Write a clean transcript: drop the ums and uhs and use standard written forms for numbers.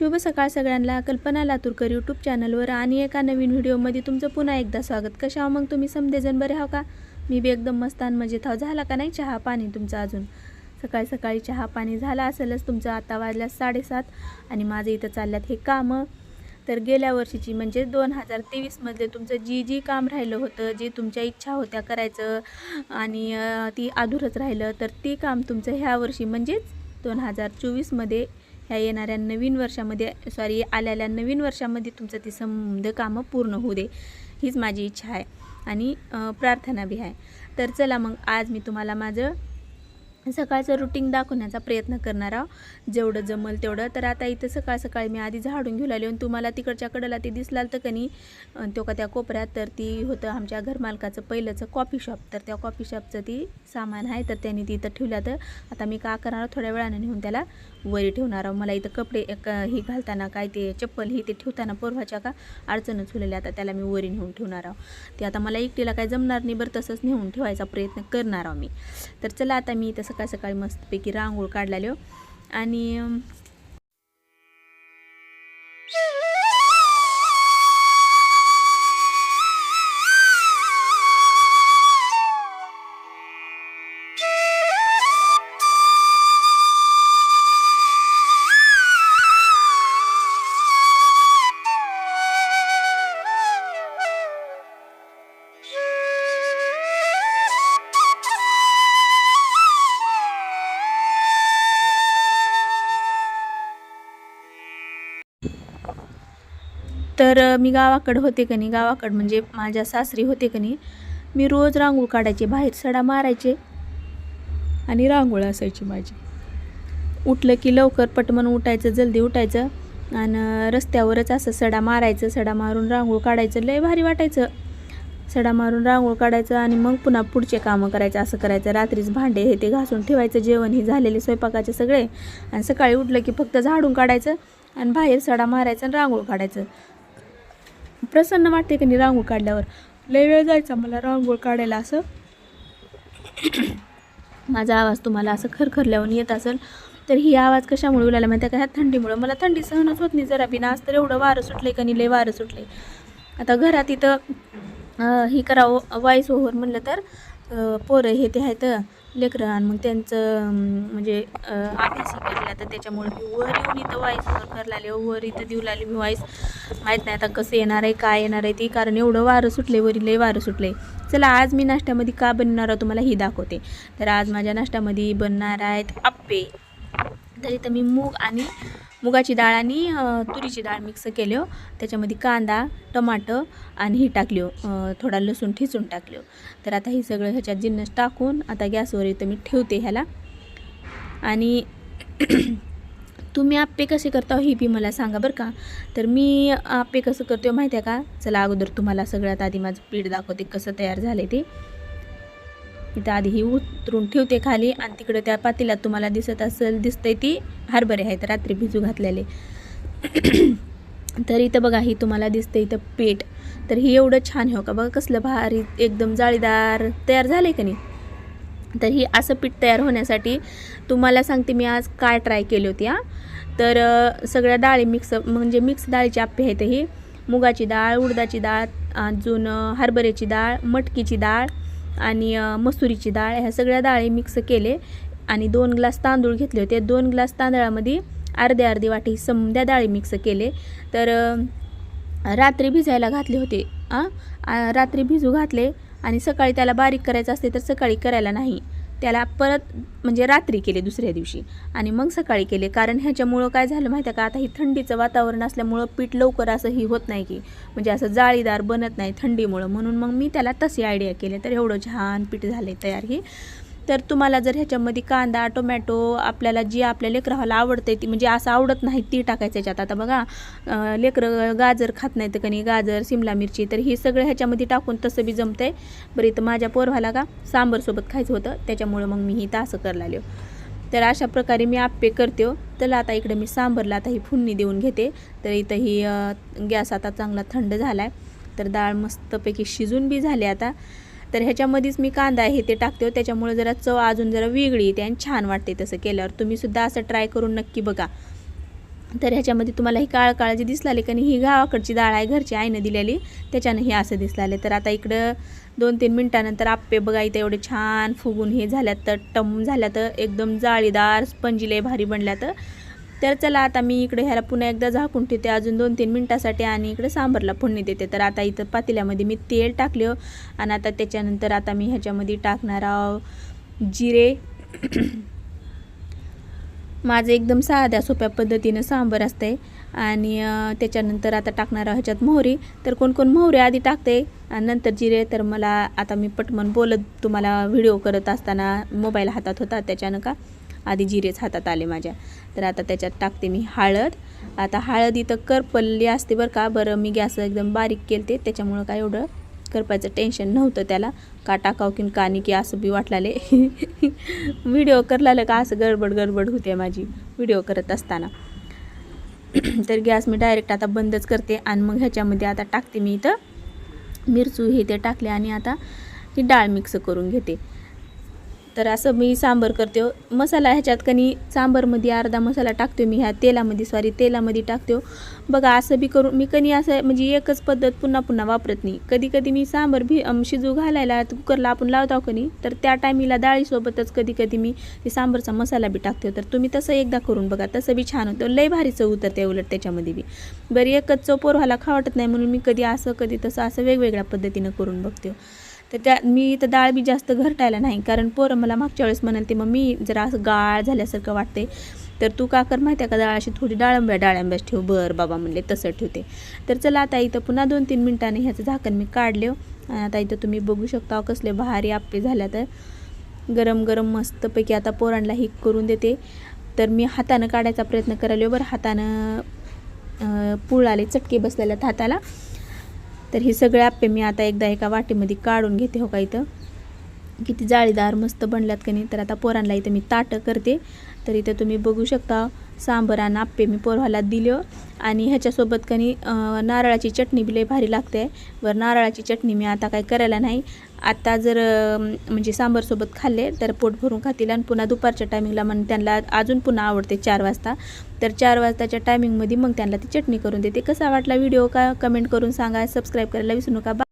शुभ सकाळ सगळ्यांना. कल्पना लातूरकर यूट्यूब चॅनलवर आणि एका नवीन व्हिडिओमध्ये तुमचं पुन्हा एकदा स्वागत. कशा आहो मग तुम्ही समजेजण बरे आहो का? मी बी एकदम मस्त आणि मजेत आहो. झाला का नाही चहा पाणी तुमचं? अजून सकाळी सकाळी चहा पाणी झाला असेलच तुमचं. आता वाजल्या 7:30 आणि माझं इथं चालल्यात हे कामं. तर गेल्या वर्षीची म्हणजे 2023मध्ये तुमचं जी काम राहिलं होतं, जे तुमच्या इच्छा होत्या करायचं आणि ती अधूरच राहिलं, तर ती काम तुमचं ह्या वर्षी म्हणजेच 2024मध्ये ह्या येणाऱ्या नवीन वर्षामध्ये आलेल्या नवीन वर्षामध्ये तुमचं ती समध कामं पूर्ण होऊ दे, हीच माझी इच्छा आहे आणि प्रार्थना बी आहे. तर चला मग आज मी तुम्हाला माझं सकाळचं रुटीन दाखवण्याचा प्रयत्न करणार आहो, जेवढं जमल तेवढं. तर आता इथं सकाळ सकाळी मी आधी झाडून घेऊन आले आणि तुम्हाला तिकडच्या कडेला ते दिसलाल तर कनी तो का त्या कोपऱ्यात, तर ती होतं आमच्या घरमालकाचं पहिलंचं कॉफी शॉप. तर त्या कॉफी शॉपचं ती सामान आहे, तर त्यांनी ती इथं ठेवल्या. तर आता मी का करणार, थोड्या वेळाने नेऊन त्याला वरी ठेवणार आहो. मला इथं कपडे ही घालताना काय ते चप्पल ही ते ठेवताना पोरवाच्या का अडचणच होलेली, आता त्याला मी वरी नेऊन ठेवणार आहो. ते आता मला एकटीला काय जमणार नाही, बरं तसंच नेऊन ठेवायचा प्रयत्न करणार आहो मी. तर चला आता मी इथं सकाळ सकाळी मस्तपैकी रांगोळ काढलेलो आणि तर मी गावाकडं होते का नाही, गावाकडं म्हणजे माझ्या सासरी होते का नाही, मी रोज रांगोळ काढायचे, बाहेर सडा मारायचे आणि रांगोळ असायची माझी. उठलं की लवकर पटमन उठायचं, जल्दी उठायचं आणि रस्त्यावरच असं सडा मारायचं, सडा मारून रांगोळ काढायचं. लय भारी वाटायचं. सडा मारून रांगोळ काढायचं आणि मग पुन्हा पुढचे कामं करायचं. असं करायचं. रात्रीच भांडे हे ते घासून ठेवायचं, जेवण हे झालेले स्वयंपाकाचे सगळे, आणि सकाळी उठलं की फक्त झाडून काढायचं आणि बाहेर सडा मारायचं आणि रांगोळ काढायचं. प्रसन्न वाटते की नाही रांगोळ काढल्यावर. लय वेळ जायचा मला रांगोळ काढायला. असं माझा आवाज तुम्हाला असं खरखरल्यावर येत असेल, तर ही आवाज कशामुळे उलायला माहिती आहे का? ह्या थंडीमुळं. मला थंडी सहनच होत नाही जरा बी. आज तर एवढं वारं सुटलं का नाही, लय वारं सुटले. आता घरात इथं ही करावं वाईस ओव्हर म्हणलं तर पोरं हे ते आहेत लेकरं, आणि मग त्यांचं म्हणजे अभ्यास केला, तर त्याच्यामुळे मी वर येऊन इथं वाईस ओव्हर करायला आले. वर इथं देऊ लागले मी वाईस. माहीत नाही आता कसं येणार आहे, काय येणार आहे ती, कारण एवढं वारं सुटले, वरी लय वारं सुटले. चला आज मी नाश्त्यामध्ये का बनणार आहे तुम्हाला ही दाखवते. तर आज माझ्या नाश्त्यामध्ये बनणार आहेत आप्पे. तर इथं मी मुगाची डाळ आणि तुरीची डाळ मिक्स केली. त्याच्यामध्ये कांदा, टमाटर आणि ही टाकली, थोडा लसूण ठिसून टाकले. तर आता ही सगळं ह्याच्यात जिन्नस टाकून आता गॅसवर इथं मी ठेवते ह्याला. आणि तुम्ही आप्पे कसे करता ही बी मला सांगा बरं का. तर मी आप्पे कसं करते माहिती आहे का? चला अगोदर तुम्हाला सगळ्यात आधी माझं पीठ दाखवते कसं तयार झाले ते. इथं आधी ही उतरून ठेवते खाली, आणि तिकडे त्या पातेल्यात तुम्हाला दिसतंय ती हरभरे आहेत रात्री भिजू घातलेले. तर इथं बघा ही तुम्हाला दिसतं इथं पीठ. तर ही एवढं छान हो का बघा, कसलं भारी एकदम जाळीदार तयार झाले का नाही. तर ही असं पीठ तयार होण्यासाठी तुम्हाला सांगते मी आज काय ट्राय केली होती. तर सगळ्या डाळी म्हणजे मिक्स डाळीचे आप्पे आहेत. ही मुगाची डाळ, उडदाची डाळ, अजून हरभऱ्याची डाळ, मटकीची डाळ आणि मसुरीची डाळ, ह्या सगळ्या डाळी मिक्स केले आणि 2 ग्लास तांदूळ घेतले होते. 2 ग्लास तांदळामध्ये अर्धी वाटी समद्या डाळी मिक्स केले. तर रात्री भिजायला घातले होते. रात्री भिजू घातले आणि सकाळी त्याला बारीक करायचं असते तर सकाळी करायला नाही, त्याला परत म्हणजे रात्री केले दुसऱ्या दिवशी आणि मग सकाळी केले. कारण ह्याच्यामुळं काय झालं माहिती आहे का, आता ही थंडीचं वातावरण असल्यामुळं पीठ लवकर असं ही होत नाही की म्हणजे असं जाळीदार बनत नाही थंडीमुळं, म्हणून मग मी त्याला तशी आयडिया केली. तर एवढं छान पीठ झाले तयार ही. तर तुम्हाला जर ह्याच्यामध्ये कांदा, टोमॅटो आपल्याला जी आपल्या लेकराला आवडते ती, म्हणजे असं आवडत नाही ती टाकायचं ह्याच्यात. आता बघा लेकरं गाजर खात नाही तर कणी गाजर, सिमला मिरची, तर ही सगळं ह्याच्यामध्ये टाकून तसं बी जमतंय. बरं इथं माझ्या पोरवाला का सांबरसोबत खायचं होतं, त्याच्यामुळं मग मी ही असं करायला आलो. तर अशा प्रकारे मी आप्पे करते. तर आता इकडे मी सांबरला आता ही फुडणी देऊन घेते. तर इथं ही गॅस आता चांगला थंड झाला आहे. तर डाळ मस्तपैकी शिजून बी झाली आता. तर ह्याच्यामध्येच मी कांदा हे ते टाकते, त्याच्यामुळे जरा चव अजून जरा वेगळी येते आणि छान वाटते तसं केल्यावर. तुम्ही सुद्धा असं ट्राय करून नक्की बघा. तर ह्याच्यामध्ये तुम्हाला ही काळ जी दिसलाली का नाही, ही गावाकडची डाळ आहे, घरची आईनं दिलेली, त्याच्यानं हे असं दिसलाले. तर आता इकडं 2-3 मिनटानंतर आप्पे बघा इथं एवढे छान फुगून हे झाल्यात, तर टम झाल्यात, एकदम जाळीदार स्पंजी लय भारी बनल्यात. तर चला आता मी इकडे ह्याला पुन्हा एकदा झाकून ठेवते अजून 2-3 मिनटासाठी आणि इकडे सांबारला फोडणी देते. तर आता इथं पातेल्यामध्ये मी तेल टाकले आणि आता त्याच्यानंतर आता मी ह्याच्यामध्ये टाकणार जिरे. माझं एकदम साध्या सोप्या पद्धतीनं सांबार असते. आणि त्याच्यानंतर आता टाकणार ह्याच्यात मोहरी. तर कोण कोण मोहरी आधी टाकते आणि नंतर जिरे. तर मला आता मी पटमन बोलत तुम्हाला व्हिडिओ करत असताना मोबाईल हातात होता, त्याच्यानं का आधी जिरेच हातात आले माझ्या. तर आता त्याच्यात टाकते मी हळद. आता हळद इथं करपल्ली असते बरं का. बरं मी गॅस एकदम बारीक केलते, त्याच्यामुळं काय एवढं करपायचं टेन्शन नव्हतं त्याला. का टाकाव की कानी की असं बी वाटलाले व्हिडिओ करलालं का असं गडबड होते माझी व्हिडिओ करत असताना. तर गॅस मी डायरेक्ट आता बंदच करते आणि मग ह्याच्यामध्ये आता टाकते मी इथं मिरचू हे ते टाकले आणि आता ही डाळ मिक्स करून घेते. तर असं मी सांबार करते. मसाला ह्याच्यात कनी सांबारमध्ये अर्धा मसाला टाकते मी ह्या तेलामध्ये टाकते. बघा असं बी करून मी कनी असं म्हणजे एकच पद्धत पुन्हा वापरत नाही. कधी मी सांबार शिजू घालायला कुकरला आपण लावतो कनी, तर त्या टायमीला डाळीसोबतच कधी मी ते सांबारचा मसाला बी टाकते. तर तुम्ही तसं एकदा करून बघा, तसं बी छान होतं, लय भारी चव उतरते उलट त्याच्यामध्ये बी. बरं एकच चव पोरवाला खावटत नाही म्हणून मी कधी असं कधी तसं असं वेगवेगळ्या पद्धतीनं करून बघते. तर मी इथं डाळ बी जास्त घरटायला नाही, कारण पोरं मला मागच्या वेळेस म्हणाल ते मम्मी जरा असं गाळ झाल्यासारखं वाटते, तर तू का कर माहिती आहे का, डाळ अशी थोडी डाळिंब्याच ठेव. बरं बाबा म्हणले तसं ठेवते. तर चला आता इथं पुन्हा 2-3 मिनटांनी ह्याचं झाकण मी काढले आणि आता इथं तुम्ही बघू शकता कसले भारी आप्पे झाल्या. तर गरम मस्तपैकी आता पोरांना ही करून देते. तर मी हातानं काढायचा प्रयत्न करायला, बरं हातानं पुळाले चटके बसलेल्यात हाताला. तर हे सगळे आप्पे मी आता एकदा एका वाटीमध्ये काढून घेते. हो का इथं किती जाळीदार मस्त बनल्यात का नाही. तर आता पोरांना इथं मी ताटं करते. तर इथं तुम्ही बघू शकता सांबार आणि आप्पे मी पोरवाला दिलं आणि ह्याच्यासोबत कनी नारळाची चटणी बी लय भारी लागते. बरं नारळाची चटणी मी आता काय करायला नाही. आता जर म्हणजे सांबारसोबत खाल्ले तर पोट भरून खातील आणि पुन्हा दुपारच्या टायमिंगला मग त्यांना अजून पुन्हा आवडते 4 वाजता. तर 4 वाजताच्या टायमिंगमध्ये मग त्यांना ती चटणी करून देते. कसा वाटला व्हिडिओ का कमेंट करून सांगा. सबस्क्राईब करायला विसरू नका.